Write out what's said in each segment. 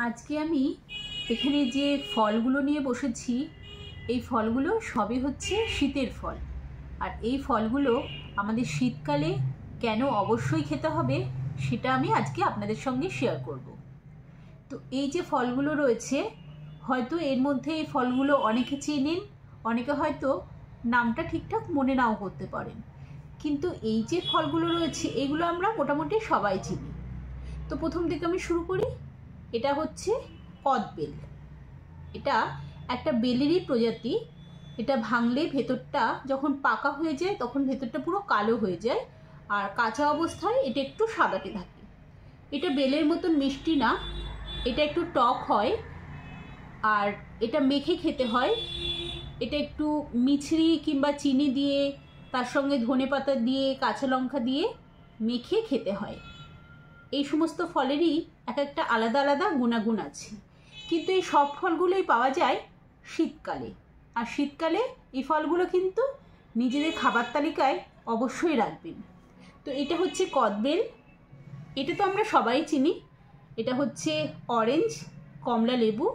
আজকে আমি এখানে যে ফলগুলো নিয়ে বসেছি এই ফলগুলো সবই হচ্ছে শীতের ফল। আর এই ফলগুলো আমাদের শীতকালে কেন অবশ্যই খেতে হবে সেটা আমি আজকে আপনাদের সঙ্গে শেয়ার করব। তো এই যে ফলগুলো রয়েছে, হয়তো এর মধ্যে এই ফলগুলো অনেকে চেনেন, অনেকে হয়তো নামটা ঠিকঠাক মনে নাও করতে পারেন, কিন্তু এই যে ফলগুলো রয়েছে এগুলো আমরা মোটামুটি সবাই চিনি। তো প্রথম থেকে আমি শুরু করি। এটা হচ্ছে কদবেল। এটা একটা বেলেরই প্রজাতি। এটা ভাঙলে ভেতরটা যখন পাকা হয়ে যায় তখন ভেতরটা পুরো কালো হয়ে যায়, আর কাঁচা অবস্থায় এটা একটু সাদাটে থাকে। এটা বেলের মতন মিষ্টি না, এটা একটু টক হয়, আর এটা মেখে খেতে হয়। এটা একটু মিছরি কিংবা চিনি দিয়ে, তার সঙ্গে ধনেপাতা দিয়ে, কাঁচা লঙ্কা দিয়ে মেখে খেতে হয়। এই সমস্ত ফলেরই এক একটা আলাদা আলাদা গুণাগুণ আছে, কিন্তু এই সব ফলগুলোই পাওয়া যায় শীতকালে। আর শীতকালে এই ফলগুলো কিন্তু নিজেদের খাবার তালিকায় অবশ্যই রাখবেন। তো এটা হচ্ছে কদবেল। এটা তো আমরা সবাই চিনি। এটা হচ্ছে অরেঞ্জ, কমলা লেবু।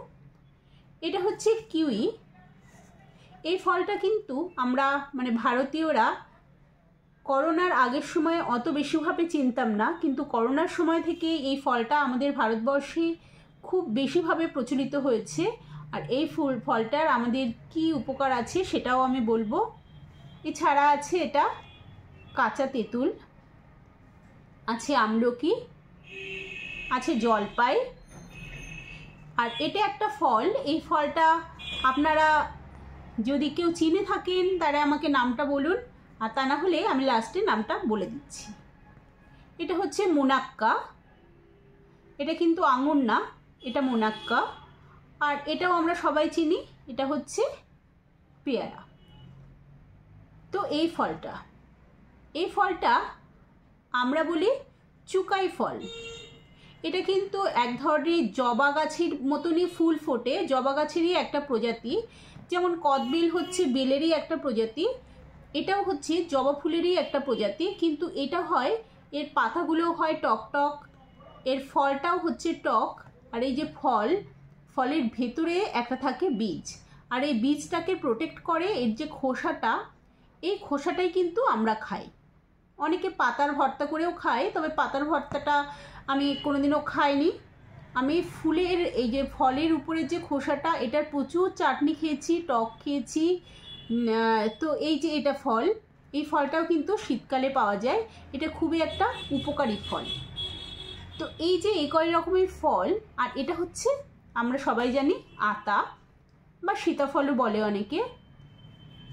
এটা হচ্ছে কিউই। এই ফলটা কিন্তু আমরা ভারতীয়রা করোনার আগের সময় অত বেশিভাবে চিনতাম না, কিন্তু করোনার সময় থেকে এই ফলটা আমাদের ভারতবর্ষে খুব বেশিভাবে প্রচলিত হয়েছে। আর এই ফলটার আমাদের কি উপকার আছে সেটাও আমি বলবো। এছাড়া আছে এটা কাঁচা তেঁতুল, আছে আমলকি, আছে জলপাই। আর এটা একটা ফল। এই ফলটা আপনারা যদি কেউ চিনে থাকেন তারা আমাকে নামটা বলুন, আর তা না হলে আমি লাস্টে নামটা বলে দিচ্ছি। এটা হচ্ছে মুনাক্কা। এটা কিন্তু আঙুর না, এটা মুনাক্কা। আর এটাও আমরা সবাই চিনি, এটা হচ্ছে পেয়ারা। তো এই ফলটা আমরা বলি চুকাই ফল। এটা কিন্তু এক ধরনের জবা গাছের মতনই ফুল ফোটে, জবা গাছেরই একটা প্রজাতি। যেমন কদবেল হচ্ছে বেলেরই একটা প্রজাতি, এটাও হচ্ছে জবা ফুলেরই একটা প্রজাতি, কিন্তু এটা হয়, এর পাতাগুলো হয় টক টক, এর ফলটাও হচ্ছে টক। আর এই যে ফলের ভেতরে একটা থাকে বীজ, আর এই বীজটাকে প্রোটেক্ট করে এর যে খোসাটা, এই খোসাটাই কিন্তু আমরা খাই। অনেকে পাতার ভর্তা করেও খায়, তবে পাতার ভর্তাটা আমি কোনোদিনও খাইনি। আমি ফুলের এই যে ফলের উপরে যে খোসাটা, এটার প্রচুর চাটনি খেয়েছি, টক খেয়েছি। তো এই যে এটা ফল, এই ফলটাও কিন্তু শীতকালে পাওয়া যায়। এটা খুবই একটা উপকারী ফল। তো এই যে এই কয় রকমের ফল, আর এটা হচ্ছে আমরা সবাই জানি আতা বা সীতাফলও বলে অনেকে।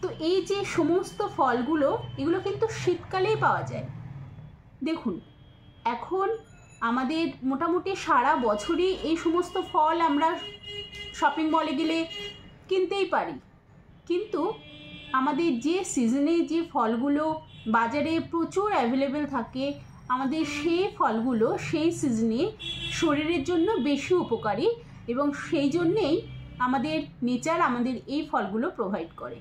তো এই যে সমস্ত ফলগুলো, এগুলো কিন্তু শীতকালেই পাওয়া যায়। দেখুন, এখন আমাদের মোটামুটি সারা বছরই এই সমস্ত ফল আমরা শপিং মলে গেলে কিনতেই পারি, কিন্তু আমাদের যে সিজনে যে ফলগুলো বাজারে প্রচুর অ্যাভেলেবেল থাকে, আমাদের সেই ফলগুলো সেই সিজনে শরীরের জন্য বেশি উপকারী, এবং সেই জন্যেই আমাদের নেচার আমাদের এই ফলগুলো প্রোভাইড করে।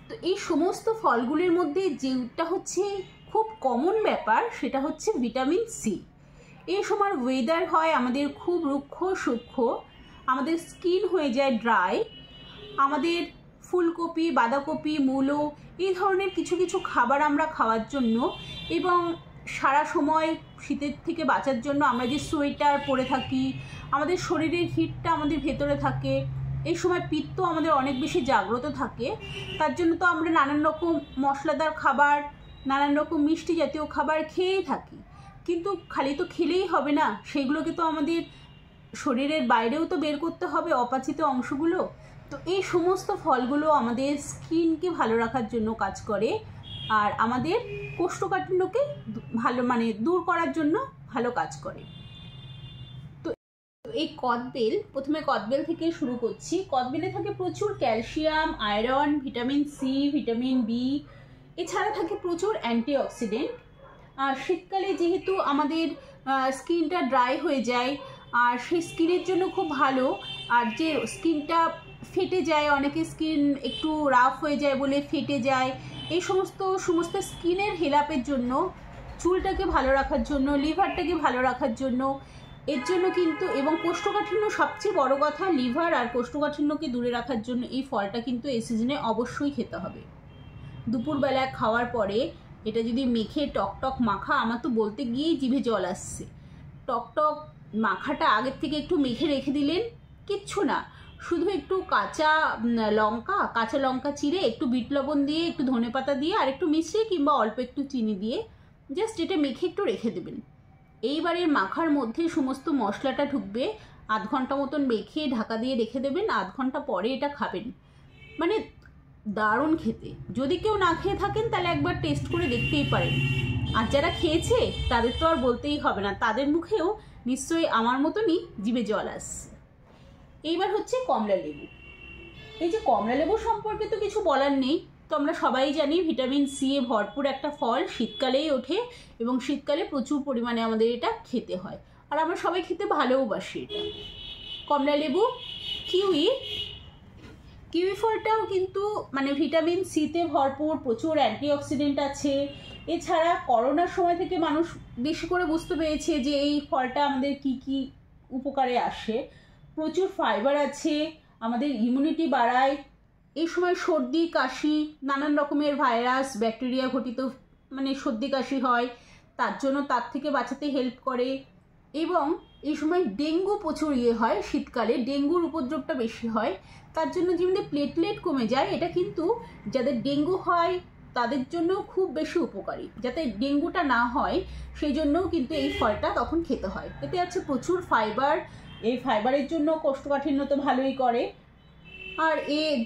তো এই সমস্ত ফলগুলির মধ্যে যেটা হচ্ছে খুব কমন ব্যাপার, সেটা হচ্ছে ভিটামিন সি। এই সময় ওয়েদার হয় আমাদের খুব রুক্ষ সূক্ষ্ম, আমাদের স্কিন হয়ে যায় ড্রাই। আমাদের ফুলকপি, বাঁধাকপি, মূলো এই ধরনের কিছু কিছু খাবার আমরা খাওয়ার জন্য, এবং সারা সময় শীতের থেকে বাঁচার জন্য আমরা যে সোয়েটার পরে থাকি, আমাদের শরীরের হিটটা আমাদের ভেতরে থাকে, এই সময় পিত্ত আমাদের অনেক বেশি জাগ্রত থাকে। তার জন্য তো আমরা নানান রকম মশলাদার খাবার, নানান রকম মিষ্টি জাতীয় খাবার খেয়েই থাকি। কিন্তু খালি তো খেলেই হবে না, সেগুলোকে তো আমাদের শরীরের বাইরেও তো বের করতে হবে, অপাচিত অংশগুলো। তো এই সমস্ত ফলগুলো আমাদের স্কিনকে ভালো রাখার জন্য কাজ করে, আর আমাদের কোষ্ঠকাঠিন্যকে ভালো দূর করার জন্য ভালো কাজ করে। তো এই কদবেল, প্রথমে কদবেল থেকে শুরু করছি। কদবেলে থাকে প্রচুর calcium, iron, vitamin C, vitamin B, এছাড়া থাকে প্রচুর অ্যান্টিঅক্সিডেন্ট। আর শীতকালে যেহেতু আমাদের স্কিনটা ড্রাই হয়ে যায়, আর সেই স্কিনের জন্য খুব ভালো। আর যে স্কিনটা ফেটে যায়, অনেকে স্কিন একটু রাফ হয়ে যায় বলে ফেটে যায়, এই সমস্ত স্কিনের হেলাপের জন্য, চুলটাকে ভালো রাখার জন্য, লিভারটাকে ভালো রাখার জন্য এর জন্য কিন্তু, এবং কোষ্ঠকাঠিন্য সবচেয়ে বড় কথা, লিভার আর কোষ্ঠকাঠিন্যকে দূরে রাখার জন্য এই ফলটা কিন্তু এই সিজনে অবশ্যই খেতে হবে। দুপুরবেলায় খাওয়ার পরে এটা যদি মেখে টকটক মাখা, আমার তো বলতে গিয়েই জিভে জল আসছে। টকটক মাখাটা আগের থেকে একটু মেখে রেখে দিলেন, কিচ্ছু না, শুধু একটু কাঁচা লঙ্কা চিড়ে, একটু বিট লবণ দিয়ে, একটু ধনেপাতা দিয়ে, আর একটু মিষ্টি কিংবা অল্প একটু চিনি দিয়ে জাস্ট এটা মেখে একটু রেখে দেবেন। এইবারের মাখার মধ্যে সমস্ত মশলাটা ঢুকবে। 0.5 ঘন্টা মতন মেখে ঢাকা দিয়ে রেখে দেবেন। 0.5 ঘন্টা পরে এটা খাবেন, মানে দারুণ খেতে। যদি কেউ না খেয়ে থাকেন তাহলে একবার টেস্ট করে দেখতেই পারেন। আর যারা খেয়েছে তাদের তো আর বলতেই হবে না, তাদের মুখেও নিশ্চয়ই আমার মতনই জিভে জল আসছে। এইবার হচ্ছে কমলা লেবু। এই যে কমলা লেবু সম্পর্কে তো কিছু বলার নেই, তো আমরা সবাই জানি ভিটামিন সি এ ভরপুর একটা ফল, শীতকালেই ওঠে এবং শীতকালে প্রচুর পরিমাণে আমাদের এটা খেতে হয়, আর আমরা সবাই খেতে ভালোবাসি এটা। কমলা লেবু, কিউই ফলটাও কিন্তু মানে ভিটামিন সিতে ভরপুর, প্রচুর অ্যান্টিঅক্সিডেন্ট আছে। এছাড়া করোনার সময় থেকে মানুষ বেশি করে বুঝতে পেরেছে যে এই ফলটা আমাদের কি কি উপকারে আসে। প্রচুর ফাইবার আছে, আমাদের ইমিউনিটি বাড়ায়। এই সময় সর্দি কাশি, নানান রকমের ভাইরাস ব্যাকটেরিয়া ঘটিত মানে সর্দি কাশি হয়, তার জন্য তার থেকে বাঁচাতে হেল্প করে। এবং এই সময় ডেঙ্গু প্রচুর হয়, শীতকালে ডেঙ্গুর উপদ্রবটা বেশি হয়, তার জন্য যেমনি প্লেটলেট কমে যায়, এটা কিন্তু যাদের ডেঙ্গু হয় তাদের জন্য খুব বেশি উপকারী। যাতে ডেঙ্গুটা না হয় সেই জন্যও কিন্তু এই ফলটা তখন খেতে হয়। এতে আছে প্রচুর ফাইবার, এই ফাইবারের জন্য কোষ্ঠকাঠিন্য তো ভালোই করে, আর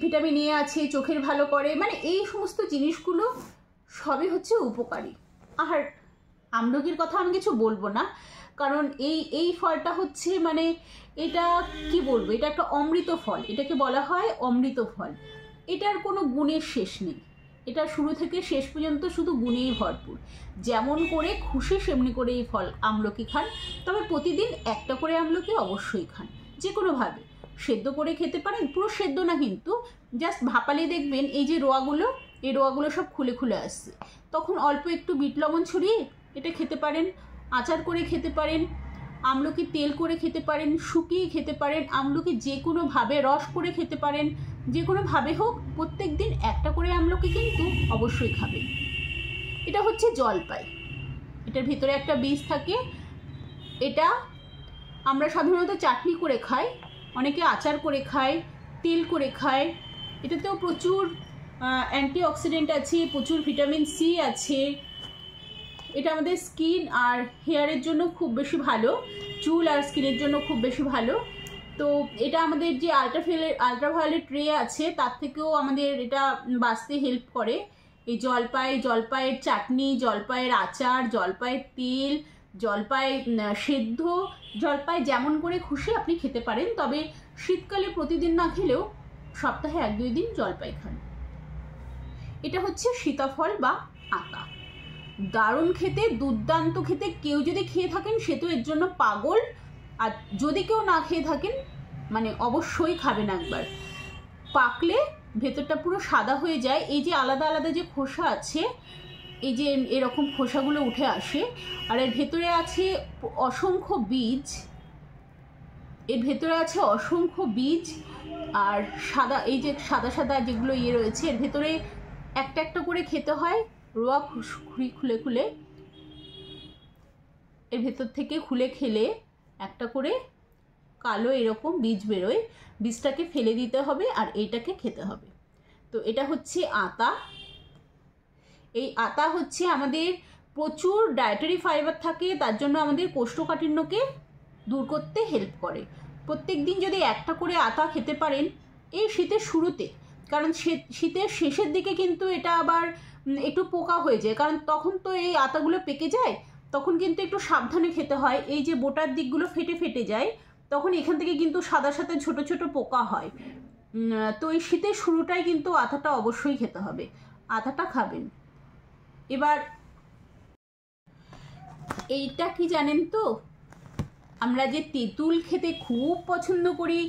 ভিটামিন এ আছে, চোখের ভালো করে, মানে এই সমস্ত জিনিসগুলো সবই হচ্ছে উপকারী। আর আমলকির কথা আমি কিছু বলবো না, কারণ এই ফলটা হচ্ছে মানে এটা কি বলবো, এটা একটা অমৃত ফল, এটাকে বলা হয় অমৃত ফল। এটার কোনো গুণের শেষ নেই, এটা শুরু থেকে শেষ পর্যন্ত শুধু গুণেই ভরপুর। যেমন করে খুশি সেমনি করে এই ফল আমলকি খান, তবে প্রতিদিন একটা করে আমলকি অবশ্যই খান, যে কোনোভাবে। সেদ্ধ করে খেতে পারেন, পুরো সেদ্ধ না কিন্তু, জাস্ট ভাপালে দেখবেন এই যে এই রোয়াগুলো সব খুলে খুলে আসছে, তখন অল্প একটু বিট লবণ ছড়িয়ে এটা খেতে পারেন। আচার করে খেতে পারেন, আমলকি তেল করে খেতে পারেন, শুকিয়ে খেতে পারেন, আমলকি যে কোনোভাবে রস করে খেতে পারেন, যে কোনোভাবে হোক প্রত্যেক দিন একটা করে আমলকি কিন্তু অবশ্যই খাবেন। এটা হচ্ছে জলপাই, এটার ভিতরে একটা বীজ থাকে। এটা আমরা সাধারণত চাটনি করে খাই, অনেকে আচার করে খায়, তেল করে খায়। এটাতেও প্রচুর অ্যান্টিঅক্সিডেন্ট আছে, প্রচুর ভিটামিন সি আছে। এটা আমাদের স্কিন আর হেয়ারের জন্য খুব বেশি ভালো, চুল আর স্কিনের জন্য খুব বেশি ভালো। তো এটা আমাদের যে আলট্রাভায়োলেট রে আছে তার থেকেও আমাদের এটা বাঁচতে হেল্প করে। এই জলপাইয়ের চাটনি, জলপাইয়ের আচার, জলপাইয়ের তেল, জলপাই সেদ্ধ, জলপাই যেমন করে খুশি আপনি খেতে পারেন, তবে শীতকালে প্রতিদিন না খেলেও সপ্তাহে 1-2 দিন জলপাই খান। এটা হচ্ছে সীতাফল বা আতা, দারুণ খেতে, দুর্দান্ত খেতে। কেউ যদি খেয়ে থাকেন সে তো এর জন্য পাগল, আর যদি কেউ না খেয়ে থাকেন মানে অবশ্যই খাবেন একবার। পাকলে ভেতরটা পুরো সাদা হয়ে যায়, এই যে আলাদা আলাদা যে খোসা আছে, এই যে এরকম খোসাগুলো উঠে আসে, আর এর ভেতরে আছে অসংখ্য বীজ, আর সাদা, এই যে সাদা সাদা যেগুলো রয়েছে এর ভেতরে একটা একটা করে খেতে হয়। রোয়া খুলে খুলে এর ভেতর থেকে খুলে খেলে একটা করে কালো এরকম বীজ বেরোয়, বীজটাকে ফেলে দিতে হবে আর এইটাকে খেতে হবে। তো এটা হচ্ছে আতা। এই আতা হচ্ছে আমাদের প্রচুর ডায়েটারি ফাইবার থাকে, তার জন্য আমাদের কোষ্ঠকাঠিন্যকে দূর করতে হেল্প করে। প্রত্যেক দিন যদি একটা করে আতা খেতে পারেন এই শীতের শুরুতে, কারণ শীতের শেষের দিকে কিন্তু এটা আবার একটু পোকা হয়ে যায়, কারণ তখন তো এই আতাগুলো পেকে যায়, তখন কিন্তু একটু সাবধানে খেতে হয়। এই যে বোটার দিকগুলো ফেটে ফেটে যায়, তখন এখান থেকে কিন্তু সাদা সাদা ছোট ছোট পোকা হয়। তো এই শীতের শুরুটাই কিন্তু আতাটা অবশ্যই খেতে হবে, আতাটা খাবেন। এবার এইটা কি জানেন তো, আমরা যে তেঁতুল খেতে খুব পছন্দ করি,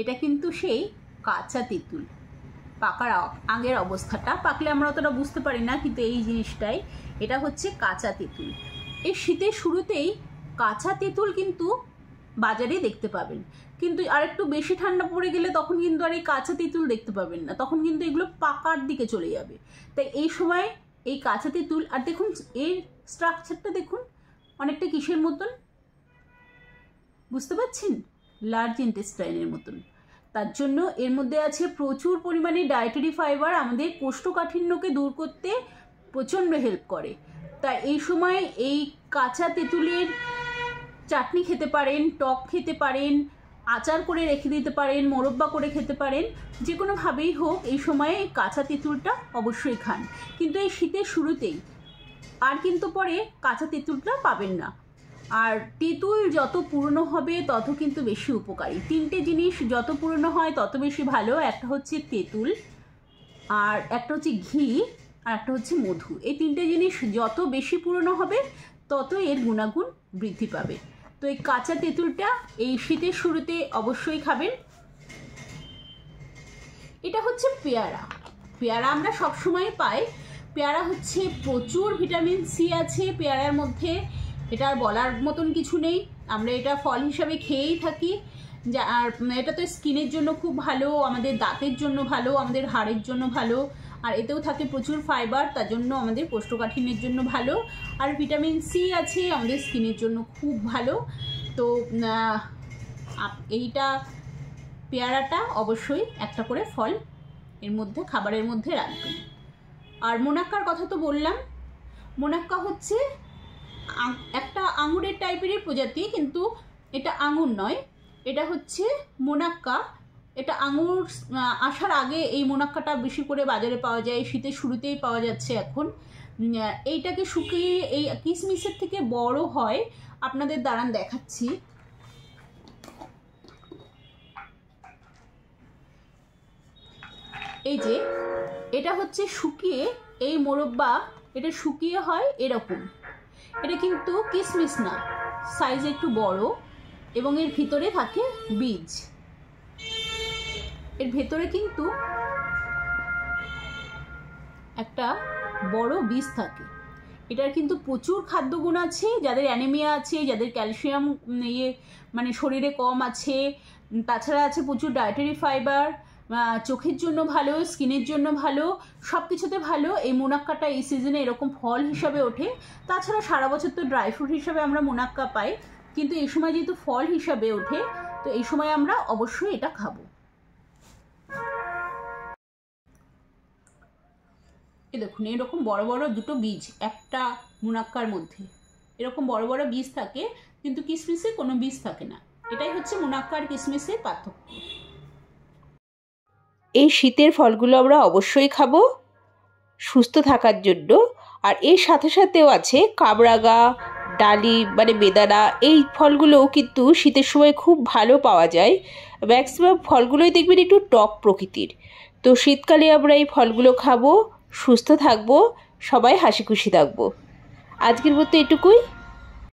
এটা কিন্তু সেই কাঁচা তেঁতুল, পাকার আগের অবস্থাটা। পাকলে আমরা অতটা বুঝতে পারি না, কিন্তু এই জিনিসটাই, এটা হচ্ছে কাঁচা তেঁতুল। এই শীতের শুরুতেই কাঁচা তেঁতুল কিন্তু বাজারে দেখতে পাবেন। কিন্তু আর একটু বেশি ঠান্ডা পড়ে গেলে তখন কিন্তু আর এই কাঁচা তেঁতুল দেখতে পাবেন না, তখন কিন্তু এগুলো পাকার দিকে চলে যাবে। তাই এই সময় এই কাঁচা তেঁতুল, আর দেখুন এর স্ট্রাকচারটা দেখুন অনেকটা কিসের মতন, বুঝতে পারছেন? লার্জ ইন্টেস্টাইনের মতন। তার জন্য এর মধ্যে আছে প্রচুর পরিমাণে ডায়েটারি ফাইবার, আমাদের কোষ্ঠকাঠিন্যকে দূর করতে প্রচণ্ড হেল্প করে। তাই এই সময় এই কাঁচা তেঁতুলের চাটনি খেতে পারেন, টক খেতে পারেন, আচার করে রেখে দিতে পারেন, মোরব্বা করে খেতে পারেন, যে কোনোভাবেই হোক এই সময়ে কাঁচা তেঁতুলটা অবশ্যই খান। কিন্তু এই শীতের শুরুতেই, আর কিন্তু পরে কাঁচা তেঁতুলটা পাবেন না। আর তেঁতুল যত পুরনো হবে তত কিন্তু বেশি উপকারী। তিনটে জিনিস যত পুরনো হয় তত বেশি ভালো। একটা হচ্ছে তেঁতুল, আর একটা হচ্ছে ঘি, আর একটা হচ্ছে মধু। এই তিনটে জিনিস যত বেশি পুরনো হবে তত এর গুণাগুণ বৃদ্ধি পাবে। তো এই কাঁচা তেঁতুলটা এই শীতের শুরুতে অবশ্যই খাবেন। এটা হচ্ছে পেয়ারা। পেয়ারা আমরা সবসময় পাই। পেয়ারা হচ্ছে প্রচুর ভিটামিন সি আছে পেয়ারার মধ্যে, এটা আর বলার মতন কিছু নেই। আমরা এটা ফল হিসাবে খেয়েই থাকি। আর এটা তো স্কিনের জন্য খুব ভালো, আমাদের দাঁতের জন্য ভালো, আমাদের হাড়ের জন্য ভালো, আর এতেও থাকে প্রচুর ফাইবার, তার জন্য আমাদের কোষ্ঠকাঠিন্যের জন্য ভালো। আর ভিটামিন সি আছে, আমাদের স্কিনের জন্য খুব ভালো। তো এইটা পেয়ারাটা অবশ্যই একটা করে ফল এর মধ্যে খাবারের মধ্যে রাখবেন। আর মোনাক্কার কথা তো বললাম। মোনাক্কা হচ্ছে একটা আঙুরের টাইপেরই প্রজাতি, কিন্তু এটা আঙুর নয়, এটা হচ্ছে মোনাক্কা। এটা আঙুর আসার আগে এই মোনাক্কাটা বেশি করে বাজারে পাওয়া যায়, শীতের শুরুতেই পাওয়া যাচ্ছে এখন। এইটাকে শুকিয়ে এই কিশমিশের থেকে বড় হয়, আপনাদের দাঁড়ান দেখাচ্ছি। এই যে এটা হচ্ছে শুকিয়ে, এই মোরব্বা এটা শুকিয়ে হয় এরকম। এটা কিন্তু কিশমিশ না, সাইজ একটু বড়, এবং এর ভিতরে থাকে বীজ। এর ভেতরে কিন্তু একটা বড় বীজ থাকে। এটার কিন্তু প্রচুর খাদ্যগুণ আছে। যাদের অ্যানিমিয়া আছে, যাদের ক্যালসিয়াম মানে শরীরে কম আছে, তাছাড়া আছে প্রচুর ডায়েটারি ফাইবার, চোখের জন্য ভালো, স্কিনের জন্য ভালো, সব কিছুতে ভালো। এই মোনাক্কাটা এই সিজনে এরকম ফল হিসাবে ওঠে। তাছাড়া সারা বছর তো ড্রাই ফ্রুট হিসাবে আমরা মোনাক্কা পাই, কিন্তু এই সময় যেহেতু ফল হিসাবে ওঠে, তো এই সময় আমরা অবশ্যই এটা খাবো। এই দেখুন এরকম বড় বড় দুটো বীজ একটা মোনাক্কার মধ্যে, এরকম বড় বড় বীজ থাকে, কিন্তু কিশমিশে কোনো বীজ থাকে না। এটাই হচ্ছে মোনাক্কা আর কিশমিশের পার্থক্য। এই শীতের ফলগুলো আমরা অবশ্যই খাবো সুস্থ থাকার জন্য। আর এর সাথে সাথেও আছে কামরাঙা, ডালিম মানে বেদানা, এই ফলগুলোও কিন্তু শীতের সময় খুব ভালো পাওয়া যায়। ম্যাক্সিমাম ফলগুলোই দেখবেন একটু টক প্রকৃতির। তো শীতকালে আমরা এই ফলগুলো খাবো, সুস্থ থাকবো, সবাই হাসি খুশি থাকবো। আজকের মতো এটুকুই।